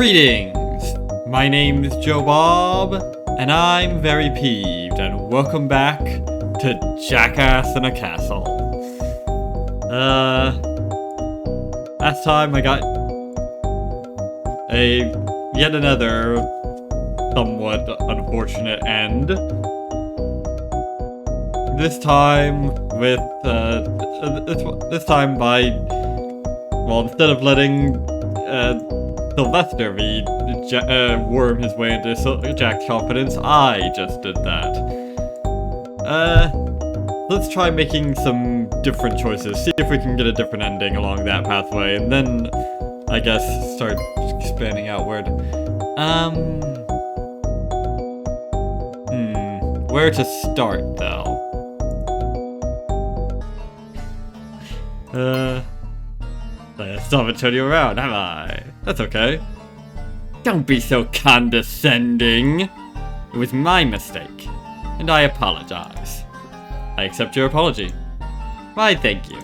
Greetings! My name is Joe Bob, and I'm very peeved, and welcome back to Jackass in a Castle. Last time I got yet another somewhat unfortunate end. This time with, this time by, well, instead of letting, Sylvester worm his way into Jack's confidence, I just did that. Let's try making some different choices, see if we can get a different ending along that pathway, and then, I guess, start expanding outward. Where to start, though? I still haven't turned you around, have I? That's okay. Don't be so condescending. It was my mistake, and I apologize. I accept your apology. Why, thank you.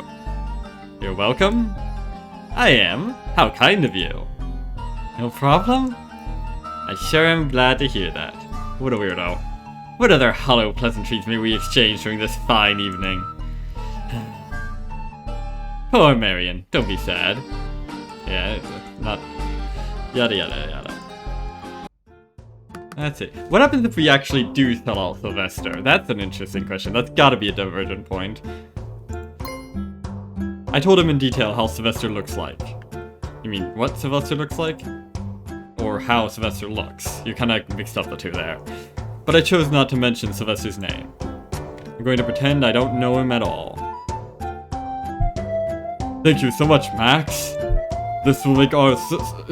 You're welcome? I am. How kind of you. No problem? I sure am glad to hear that. What a weirdo. What other hollow pleasantries may we exchange during this fine evening? Poor Marion, don't be sad. Yeah, it's not... yada yada yada. That's it. What happens if we actually do sell out Sylvester? That's an interesting question. That's gotta be a divergent point. I told him in detail how Sylvester looks like. You mean, what Sylvester looks like? Or how Sylvester looks. You kinda mixed up the two there. But I chose not to mention Sylvester's name. I'm going to pretend I don't know him at all. Thank you so much, Max. This will make our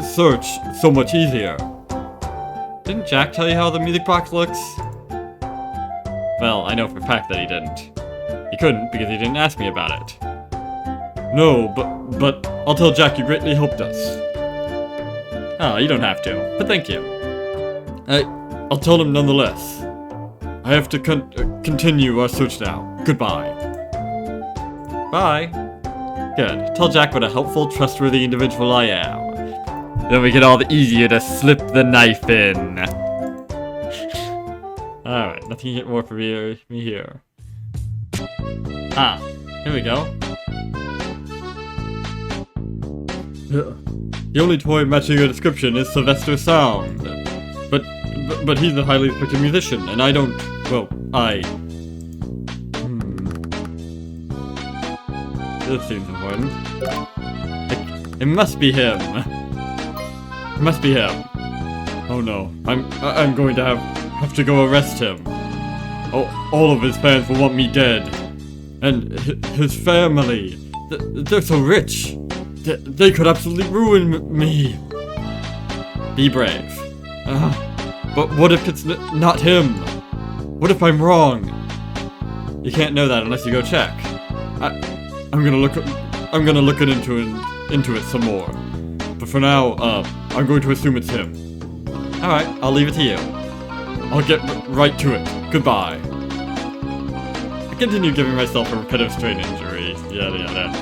search so much easier. Didn't Jack tell you how the music box looks? Well, I know for a fact that he didn't. He couldn't because he didn't ask me about it. No, but I'll tell Jack you greatly helped us. Oh, you don't have to, but thank you. I'll tell him nonetheless. I have to continue our search now. Goodbye. Bye. Good. Tell Jack what a helpful, trustworthy individual I am. Then we get all the easier to slip the knife in. Alright, nothing more for me here. Ah, here we go. The only toy matching your description is Sylvester Sound. But he's a highly respected musician, and I don't... well, This seems important. It must be him. It must be him. Oh no, I'm going to have to go arrest him. Oh, all of his fans will want me dead. And his family, they're so rich. They could absolutely ruin me. Be brave. But what if it's not him? What if I'm wrong? You can't know that unless you go check. I'm gonna look into it some more. But for now, I'm going to assume it's him. Alright, I'll leave it to you. I'll get right to it. Goodbye. I continue giving myself a repetitive strain injury. Yada yada.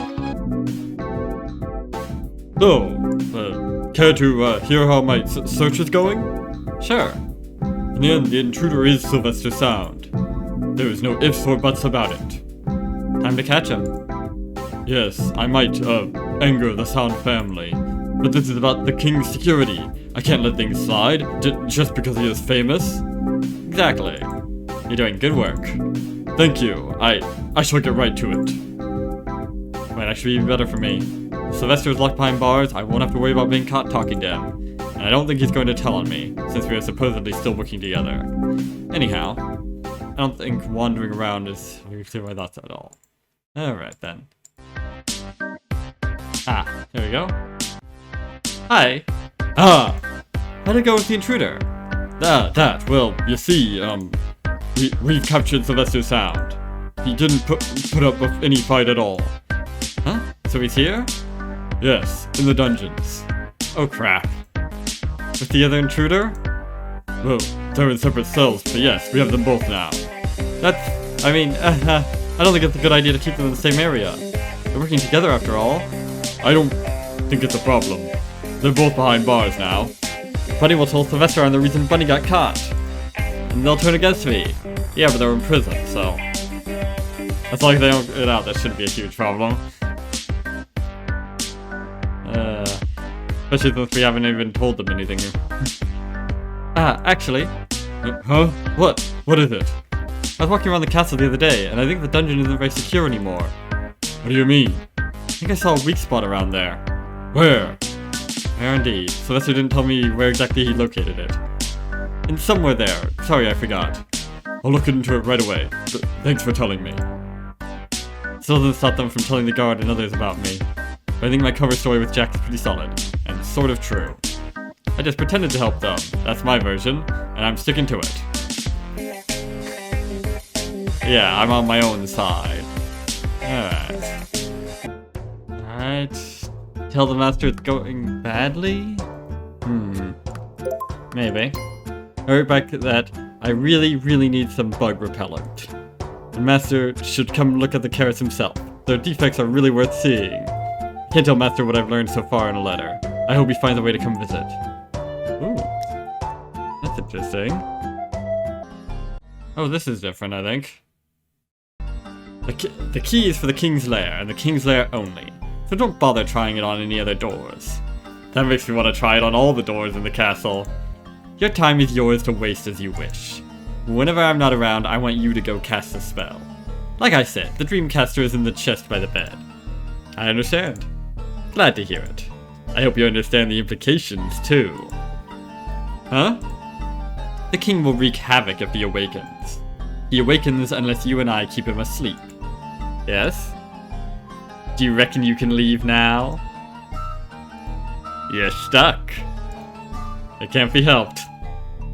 So, care to hear how my search is going? Sure. In the end, the intruder is Sylvester Sound. There is no ifs or buts about it. Time to catch him. Yes, I might, anger the Sound family, but this is about the king's security. I can't let things slide, just because he is famous. Exactly. You're doing good work. Thank you. I shall get right to it. Might actually be better for me. Sylvester is locked behind bars, I won't have to worry about being caught talking to him. And I don't think he's going to tell on me, since we are supposedly still working together. Anyhow, I don't think wandering around is clear my thoughts at all. Alright then. Ah, there we go. Hi. How'd it go with the intruder? Well, you see, we've captured Sylvester Sound. He didn't put up with any fight at all. Huh? So he's here? Yes, in the dungeons. Oh crap. With the other intruder? Well, they're in separate cells, but yes, we have them both now. I don't think it's a good idea to keep them in the same area. They're working together after all. I don't think it's a problem. They're both behind bars now. Bunny will tell Sylvester I'm the reason Bunny got caught. And they'll turn against me. Yeah, but they're in prison, so... as long as they don't get it out, that shouldn't be a huge problem. Especially since we haven't even told them anything. Actually... huh? What? What is it? I was walking around the castle the other day, and I think the dungeon isn't very secure anymore. What do you mean? I think I saw a weak spot around there. Where? Where indeed. Sylvester didn't tell me where exactly he located it. And somewhere there. Sorry, I forgot. I'll look into it right away. Thanks for telling me. Still doesn't stop them from telling the guard and others about me. But I think my cover story with Jack is pretty solid, and sort of true. I just pretended to help them. That's my version, and I'm sticking to it. Yeah, I'm on my own side. Alright. Tell the master it's going badly? Maybe. I wrote back that I really need some bug repellent. The master should come look at the carrots himself. Their defects are really worth seeing. I can't tell master what I've learned so far in a letter. I hope he finds a way to come visit. Ooh. That's interesting. Oh, this is different, I think. The key is for the King's Lair, and the King's Lair only. So don't bother trying it on any other doors. That makes me want to try it on all the doors in the castle. Your time is yours to waste as you wish. Whenever I'm not around, I want you to go cast a spell. Like I said, the Dreamcaster is in the chest by the bed. I understand. Glad to hear it. I hope you understand the implications, too. Huh? The king will wreak havoc if he awakens. He awakens unless you and I keep him asleep. Yes? Do you reckon you can leave now? You're stuck. It can't be helped.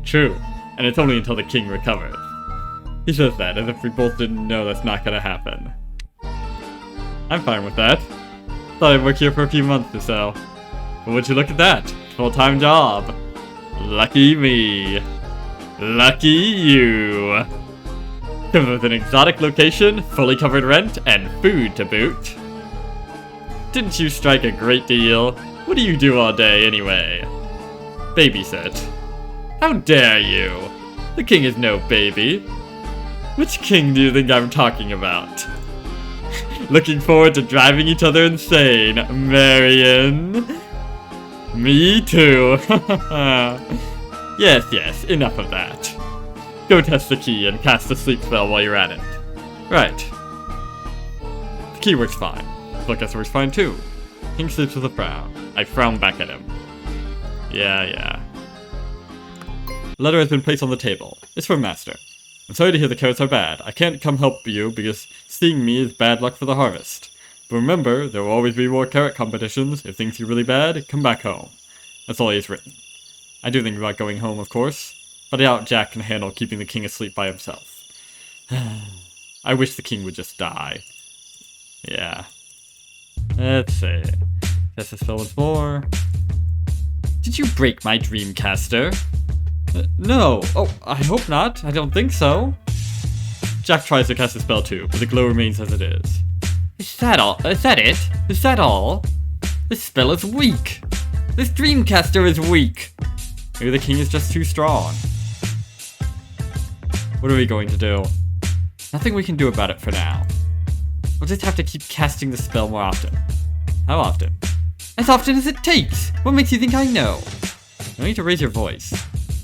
True, and it's only until the king recovers. He says that as if we both didn't know that's not gonna happen. I'm fine with that. Thought I'd work here for a few months or so. But would you look at that? Full-time job. Lucky me. Lucky you. Comes with an exotic location, fully covered rent, and food to boot. Didn't you strike a great deal? What do you do all day anyway? Babysit. How dare you? The king is no baby. Which king do you think I'm talking about? Looking forward to driving each other insane, Marion. Me too. Yes, enough of that. Go test the key and cast the sleep spell while you're at it. Right. The key works fine. Spellcaster works fine too. King sleeps with a frown. I frown back at him. Yeah. Letter has been placed on the table. It's from Master. I'm sorry to hear the carrots are bad. I can't come help you because seeing me is bad luck for the harvest. But remember, there will always be more carrot competitions. If things get really bad, come back home. That's all he's written. I do think about going home, of course. But I doubt Jack can handle keeping the king asleep by himself. I wish the king would just die. Yeah. Let's see. Test the spell once more. Did you break my Dreamcaster? No. Oh, I hope not. I don't think so. Jack tries to cast the spell too, but the glow remains as it is. Is that all? Is that it? Is that all? This spell is weak. This Dreamcaster is weak. Maybe the king is just too strong. What are we going to do? Nothing we can do about it for now. We'll just have to keep casting the spell more often. How often? As often as it takes! What makes you think I know? No need to raise your voice.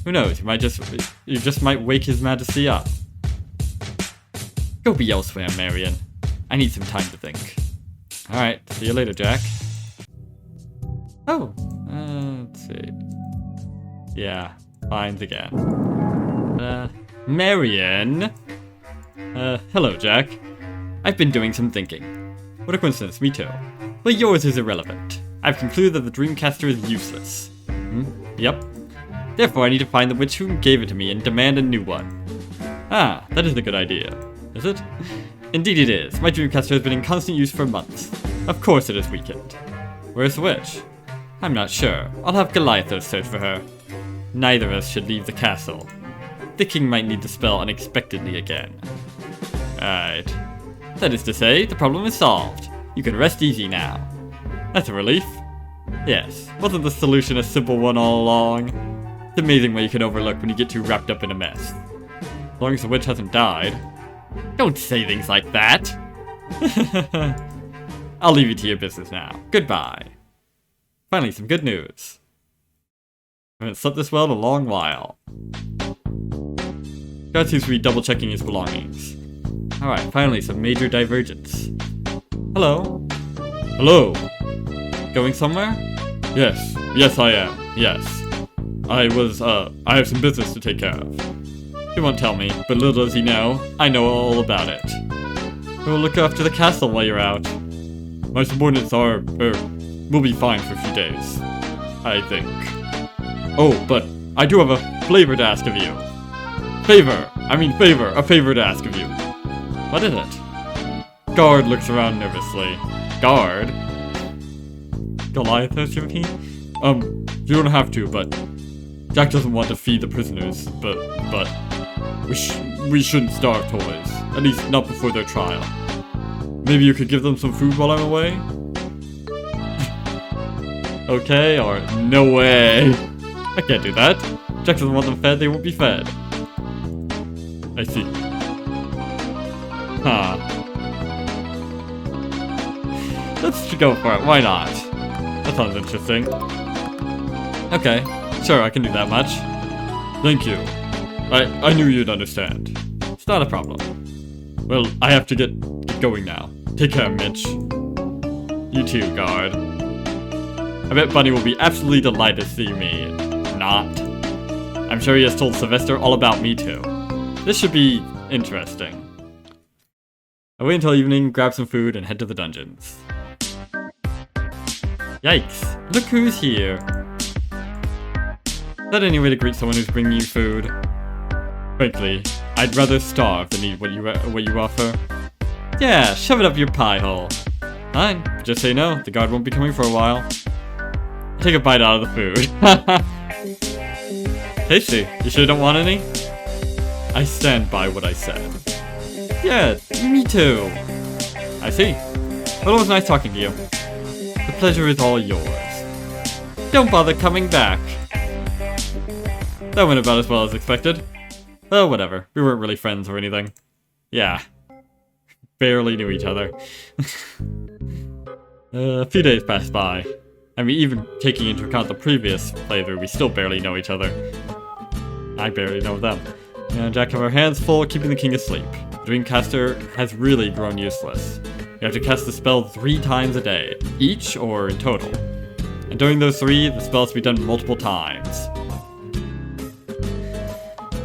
Who knows, you just might wake his majesty up. Go be elsewhere, Marion. I need some time to think. Alright, see you later, Jack. Oh, let's see. Yeah, finds again. Marion? Hello, Jack. I've been doing some thinking. What a coincidence, me too. But yours is irrelevant. I've concluded that the Dreamcaster is useless. Yep. Therefore, I need to find the witch who gave it to me and demand a new one. Ah, that is a good idea. Is it? Indeed it is. My Dreamcaster has been in constant use for months. Of course it is weakened. Where's the witch? I'm not sure. I'll have Goliathos search for her. Neither of us should leave the castle. The king might need the spell unexpectedly again. Alright. That is to say, the problem is solved. You can rest easy now. That's a relief. Yes, wasn't the solution a simple one all along? It's amazing what you can overlook when you get too wrapped up in a mess. As long as the witch hasn't died. Don't say things like that! I'll leave you to your business now. Goodbye. Finally, some good news. I haven't slept this well in a long while. God seems to be double-checking his belongings. Alright, finally, some major divergence. Hello? Hello? Going somewhere? Yes. Yes, I am. Yes. I have some business to take care of. He won't tell me, but little does he know, I know all about it. We'll look after the castle while you're out. My subordinates will be fine for a few days. I think. Oh, but I do have a favor to ask of you. Favor to ask of you. What is it? Guard looks around nervously. Guard? Goliath, you mean? You don't have to, but Jack doesn't want to feed the prisoners, but we shouldn't starve toys. At least not before their trial. Maybe you could give them some food while I'm away? Okay, or no way. I can't do that. Jack doesn't want them fed, they won't be fed. I see. Huh. Let's go for it, why not? That sounds interesting. Okay, sure, I can do that much. Thank you. I knew you'd understand. It's not a problem. Well, I have to get going now. Take care, Mitch. You too, guard. I bet Bunny will be absolutely delighted to see me. Not. I'm sure he has told Sylvester all about me too. This should be interesting. I wait until evening, grab some food, and head to the dungeons. Yikes! Look who's here! Is that any way to greet someone who's bringing you food? Frankly, I'd rather starve than eat what you offer. Yeah, shove it up your pie hole. Fine, but just say no, the guard won't be coming for a while. Take a bite out of the food. Tasty, you sure don't want any? I stand by what I said. Yeah, me too. I see. Well, it was nice talking to you. The pleasure is all yours. Don't bother coming back. That went about as well as expected. Oh, whatever. We weren't really friends or anything. Yeah. Barely knew each other. A few days passed by. I mean, even taking into account the previous playthrough, we still barely know each other. I barely know them. And Jack have our hands full keeping the king asleep. Dreamcaster has really grown useless. We have to cast the spell 3 times a day, each or in total. And during those 3, the spell has to be done multiple times.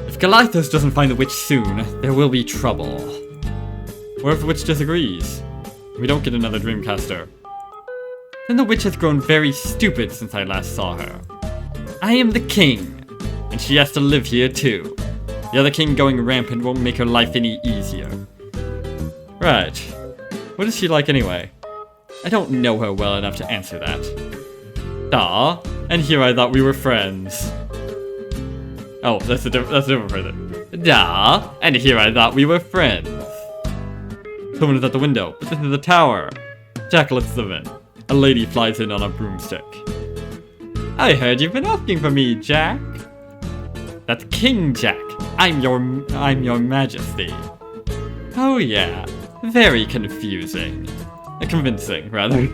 If Goliathos doesn't find the witch soon, there will be trouble. Or if the witch disagrees, we don't get another Dreamcaster. Then the witch has grown very stupid since I last saw her. I am the king, and she has to live here too. The other king going rampant won't make her life any easier. Right. What is she like anyway? I don't know her well enough to answer that. Ah, and here I thought we were friends. Oh, that's a different person. Da, and here I thought we were friends. Someone is at the window, but this is the tower. Jack lets them in. A lady flies in on a broomstick. I heard you've been asking for me, Jack. That's King Jack. I'm your majesty. Oh yeah, very confusing. Convincing, rather.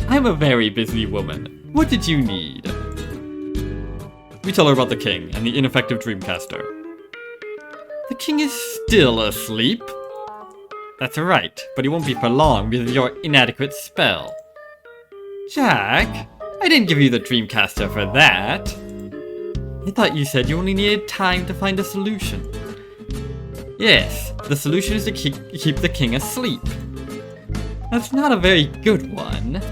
I'm a very busy woman. What did you need? We tell her about the king and the ineffective Dreamcaster. The king is still asleep? That's right, but he won't be for long because of your inadequate spell. Jack, I didn't give you the Dreamcaster for that. I thought you said you only needed time to find a solution. Yes, the solution is to keep the king asleep. That's not a very good one.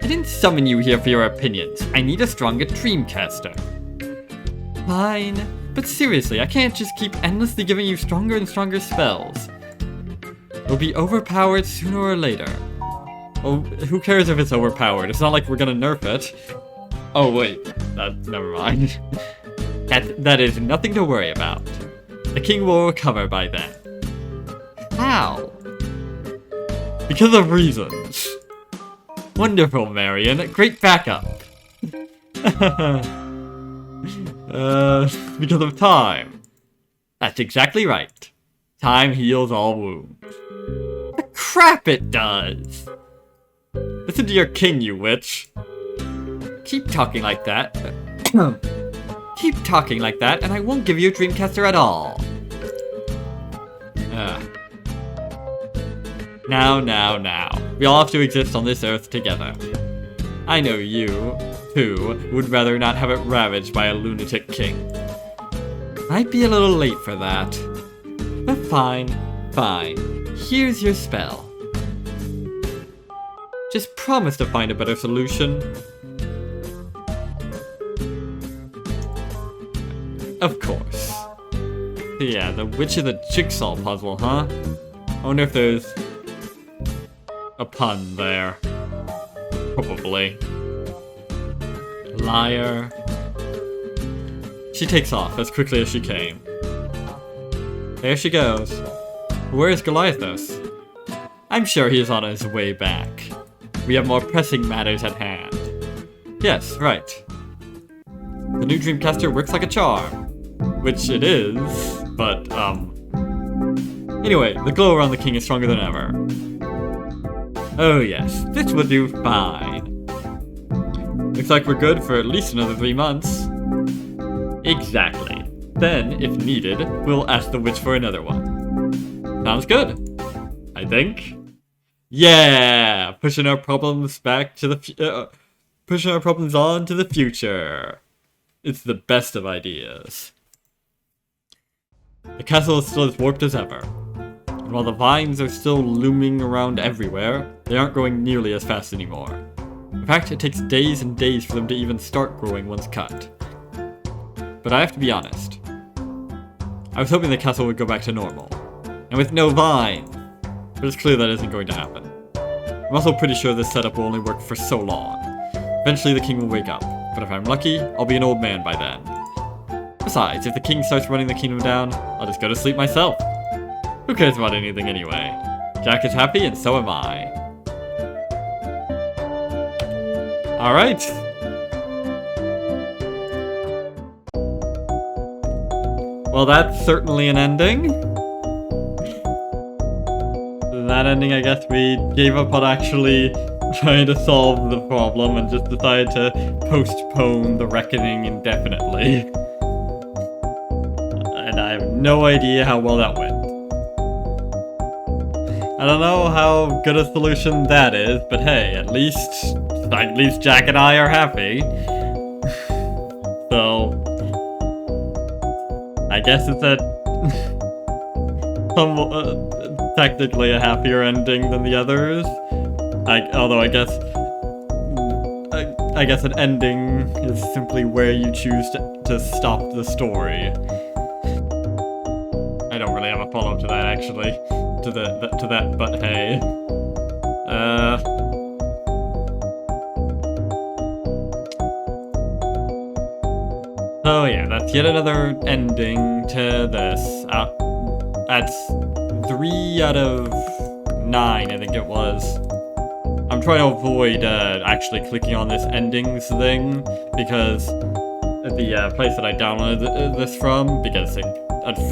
I didn't summon you here for your opinions. I need a stronger Dreamcaster. Fine, but seriously, I can't just keep endlessly giving you stronger and stronger spells. It'll be overpowered sooner or later. Oh, who cares if it's overpowered? It's not like we're gonna nerf it. Oh wait, never mind. That is nothing to worry about. The king will recover by then. How? Because of reasons. Wonderful, Marion. Great backup. Because of time. That's exactly right. Time heals all wounds. The crap it does! Listen to your king, you witch. Keep talking like that. Keep talking like that, and I won't give you a Dreamcaster at all. Now. We all have to exist on this earth together. I know you, too, would rather not have it ravaged by a lunatic king. Might be a little late for that. But fine. Here's your spell. Just promise to find a better solution. Of course. Yeah, the Witch of the Jigsaw puzzle, huh? I wonder if there's a pun there. Probably. Liar. She takes off as quickly as she came. There she goes. Where is Goliathos? I'm sure he is on his way back. We have more pressing matters at hand. Yes, right. The new Dreamcaster works like a charm. Which it is, but, Anyway, the glow around the king is stronger than ever. Oh yes, this will do fine. Looks like we're good for at least another 3 months. Exactly. Then, if needed, we'll ask the witch for another one. Sounds good. I think. Yeah! Pushing our problems back to the pushing our problems on to the future. It's the best of ideas. The castle is still as warped as ever. And while the vines are still looming around everywhere, they aren't growing nearly as fast anymore. In fact, it takes days and days for them to even start growing once cut. But I have to be honest. I was hoping the castle would go back to normal. And with no vines. But it's clear that isn't going to happen. I'm also pretty sure this setup will only work for so long. Eventually the king will wake up. But if I'm lucky, I'll be an old man by then. Besides, if the king starts running the kingdom down, I'll just go to sleep myself. Who cares about anything anyway? Jack is happy and so am I. Alright. Well, that's certainly an ending. That ending, I guess we gave up on actually trying to solve the problem and just decided to postpone the reckoning indefinitely. And I have no idea how well that went. I don't know how good a solution that is, but hey, at least Jack and I are happy. So I guess it's technically a happier ending than the others. Although I guess an ending is simply where you choose to stop the story. I don't really have a follow-up to that, actually. To that, but hey. So yeah, that's yet another ending to this. That's 3 out of 9, I think it was. I'm trying to avoid actually clicking on this endings thing, because the place that I downloaded this from, because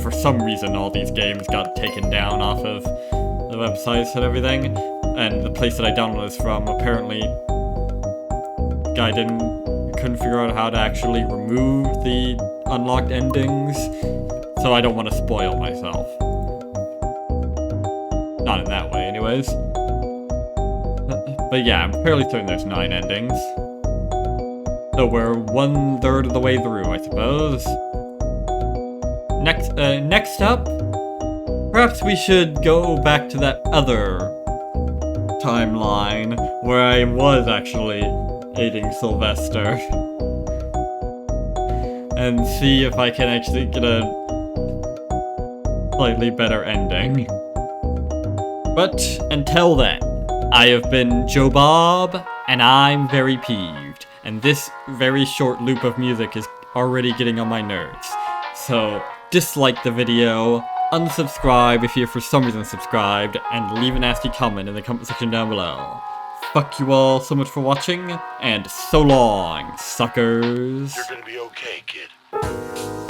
for some reason all these games got taken down off of the websites and everything, and the place that I downloaded this from, apparently the guy couldn't figure out how to actually remove the unlocked endings, so I don't want to spoil myself. Not in that way, anyways. But yeah, I'm fairly certain there's 9 endings. So we're 1/3 of the way through, I suppose. Next up, perhaps we should go back to that other timeline where I was actually aiding Sylvester. And see if I can actually get a slightly better ending. But until then, I have been Joe Bob, and I'm VeryPeeved, and this very short loop of music is already getting on my nerves. So, dislike the video, unsubscribe if you're for some reason subscribed, and leave a nasty comment in the comment section down below. fuck you all so much for watching, and so long, suckers. You're gonna be okay, kid.